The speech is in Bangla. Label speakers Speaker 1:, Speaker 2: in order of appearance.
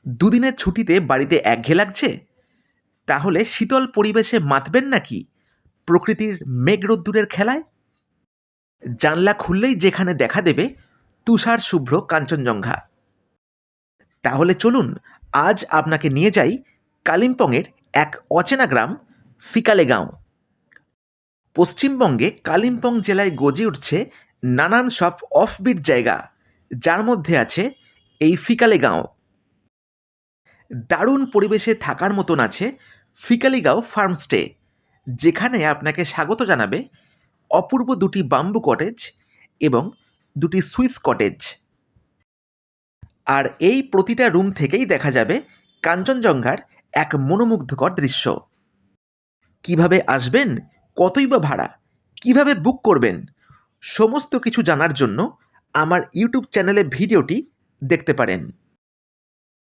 Speaker 1: দুদিনের ছুটিতে বাড়িতে একঘেয়ে লাগছে? তাহলে শীতল পরিবেশে মাতবেন নাকি প্রকৃতির মেঘ রোদ্দুরের খেলায়? জানলা খুললেই যেখানে দেখা দেবে তুষার শুভ্র কাঞ্চনজঙ্ঘা। তাহলে চলুন আজ আপনাকে নিয়ে যাই কালিম্পংয়ের এক অচেনা গ্রাম ফিকালেগাঁও। পশ্চিমবঙ্গে কালিম্পং জেলায় গজে উঠছে নানান সব অফবিট জায়গা, যার মধ্যে আছে এই ফিকালেগাঁও। দারুণ পরিবেশে থাকার মতন আছে ফিকালিগাঁও ফার্মস্টে, যেখানে আপনাকে স্বাগত জানাবে অপূর্ব দুটি বাম্বু কটেজ এবং দুটি সুইস কটেজ। আর এই প্রতিটা রুম থেকেই দেখা যাবে কাঞ্চনজঙ্ঘার এক মনোমুগ্ধকর দৃশ্য। কিভাবে আসবেন, কতই বা ভাড়া, কিভাবে বুক করবেন, সমস্ত কিছু জানার জন্য আমার ইউটিউব চ্যানেলে ভিডিওটি দেখতে পারেন।